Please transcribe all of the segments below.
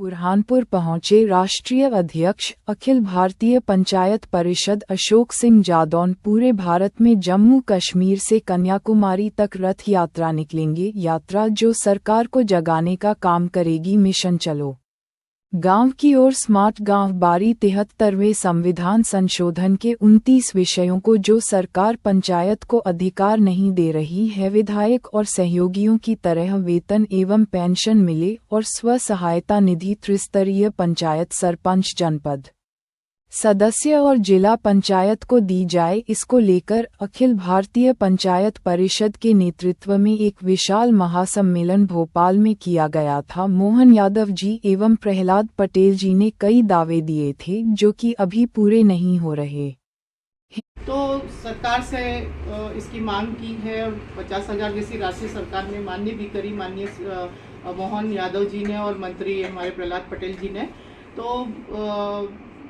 बुरहानपुर पहुंचे राष्ट्रीय अध्यक्ष अखिल भारतीय पंचायत परिषद अशोक सिंह जादौन। पूरे भारत में जम्मू कश्मीर से कन्याकुमारी तक रथ यात्रा निकलेंगे। यात्रा जो सरकार को जगाने का काम करेगी। मिशन चलो गांव की ओर स्मार्ट गांव बारी 73वें संविधान संशोधन के 29 विषयों को जो सरकार पंचायत को अधिकार नहीं दे रही है, विधायक और सहयोगियों की तरह वेतन एवं पेंशन मिले और स्व सहायता निधि त्रिस्तरीय पंचायत सरपंच, जनपद सदस्य और जिला पंचायत को दी जाए। इसको लेकर अखिल भारतीय पंचायत परिषद के नेतृत्व में एक विशाल महासम्मेलन भोपाल में किया गया था। मोहन यादव जी एवं प्रहलाद पटेल जी ने कई दावे दिए थे जो कि अभी पूरे नहीं हो रहे। तो सरकार से इसकी मांग की है। 50,000 जैसी राशि सरकार ने मान्य भी करी, माननीय मोहन यादव जी ने और मंत्री हमारे प्रहलाद पटेल जी ने। तो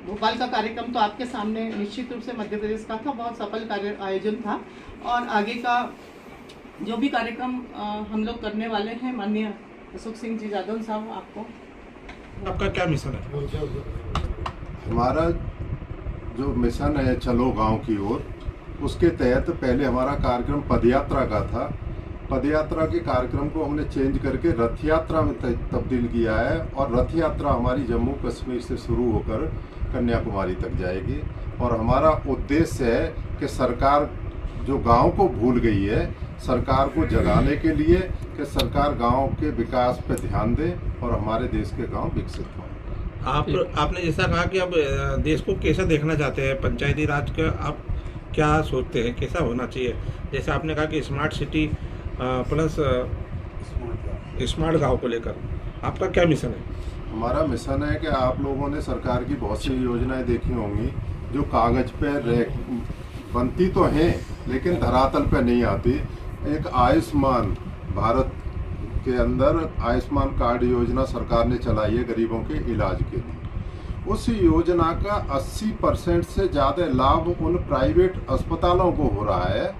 भोपाल का कार्यक्रम तो आपके सामने निश्चित रूप से मध्य प्रदेश का था, बहुत सफल आयोजन था। और आगे का जो भी कार्यक्रम हम लोग करने वाले हैं, माननीय अशोक सिंह जी जादौन साहब, आपका क्या मिशन है? हमारा जो मिशन है चलो गांव की ओर, उसके तहत पहले हमारा कार्यक्रम पदयात्रा का था। पदयात्रा के कार्यक्रम को हमने चेंज करके रथ यात्रा में तब्दील किया है और रथ यात्रा हमारी जम्मू कश्मीर से शुरू होकर कन्याकुमारी तक जाएगी। और हमारा उद्देश्य है कि सरकार जो गांव को भूल गई है, सरकार को जगाने के लिए कि सरकार गांव के विकास पर ध्यान दे और हमारे देश के गांव विकसित हों। आपने जैसा कहा कि अब देश को कैसा देखना चाहते हैं, पंचायती राज का आप क्या सोचते हैं, कैसा होना चाहिए? जैसे आपने कहा कि स्मार्ट सिटी प्लस स्मार्ट गांव को लेकर आपका क्या मिशन है? हमारा मिशन है कि आप लोगों ने सरकार की बहुत सी योजनाएं देखी होंगी जो कागज पे बनती तो हैं लेकिन धरातल पे नहीं आती। एक आयुष्मान भारत के अंदर आयुष्मान कार्ड योजना सरकार ने चलाई है गरीबों के इलाज के लिए। उस योजना का 80% से ज़्यादा लाभ उन प्राइवेट अस्पतालों को हो रहा है।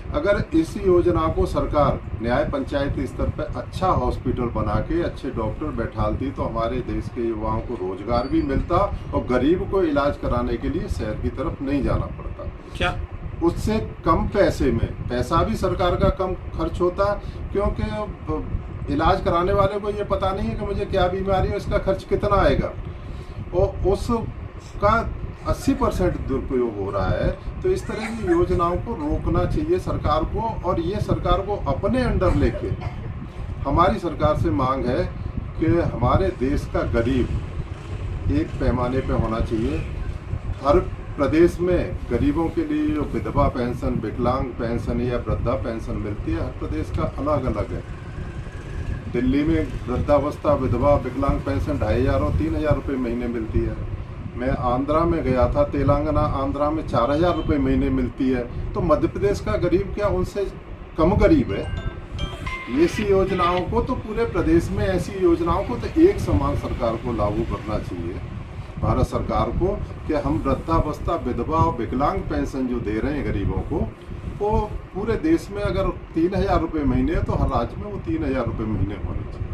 अगर इस योजना को सरकार न्याय पंचायती स्तर पर अच्छा हॉस्पिटल बना के अच्छे डॉक्टर बैठालती तो हमारे देश के युवाओं को रोजगार भी मिलता और गरीब को इलाज कराने के लिए शहर की तरफ नहीं जाना पड़ता। क्या उससे कम पैसे में, पैसा भी सरकार का कम खर्च होता, क्योंकि इलाज कराने वाले को ये पता नहीं है कि मुझे क्या बीमारी है, इसका खर्च कितना आएगा, और उसका 80% दुरुपयोग हो रहा है। तो इस तरह की योजनाओं को रोकना चाहिए सरकार को, और ये सरकार को अपने अंडर लेके हमारी सरकार से मांग है कि हमारे देश का गरीब एक पैमाने पे होना चाहिए। हर प्रदेश में गरीबों के लिए जो विधवा पेंशन, विकलांग पेंशन या वृद्धा पेंशन मिलती है, हर प्रदेश का अलग अलग है। दिल्ली में वृद्धावस्था, विधवा, विकलांग पेंशन 2,500 और 3,000 रुपये महीने मिलती है। मैं आंध्रा में गया था, तेलंगाना, आंध्रा में 4,000 रुपये महीने मिलती है। तो मध्य प्रदेश का गरीब क्या उनसे कम गरीब है? ऐसी योजनाओं को तो पूरे प्रदेश में, ऐसी योजनाओं को तो एक समान सरकार को लागू करना चाहिए, भारत सरकार को, कि हम वृद्धावस्था, विधवा और विकलांग पेंशन जो दे रहे हैं गरीबों को, वो पूरे देश में अगर 3,000 रुपये महीने है तो हर राज्य में वो 3,000 रुपये महीने होने चाहिए।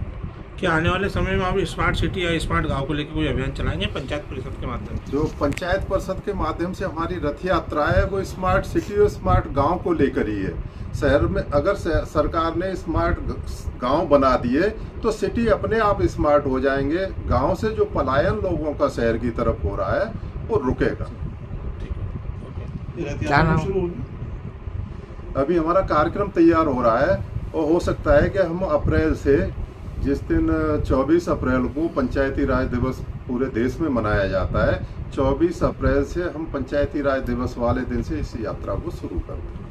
क्या आने वाले समय में आप स्मार्ट सिटी या स्मार्ट गांव को लेकर कोई अभियान चलाएंगे पंचायत परिषद के माध्यम से? जो पंचायत परिषद के माध्यम से हमारी रथ यात्रा है वो स्मार्ट सिटी और स्मार्ट गांव को लेकर ही है। शहर में अगर सरकार ने स्मार्ट गांव बना दिए तो सिटी अपने आप स्मार्ट हो जाएंगे। गांव से जो पलायन लोगों का शहर की तरफ हो रहा है वो रुकेगा। क्या नाम? अभी हमारा कार्यक्रम तैयार हो रहा है और हो सकता है कि हम अप्रैल से, जिस दिन 24 अप्रैल को पंचायती राज दिवस पूरे देश में मनाया जाता है, 24 अप्रैल से हम पंचायती राज दिवस वाले दिन से इस यात्रा को शुरू कर दें।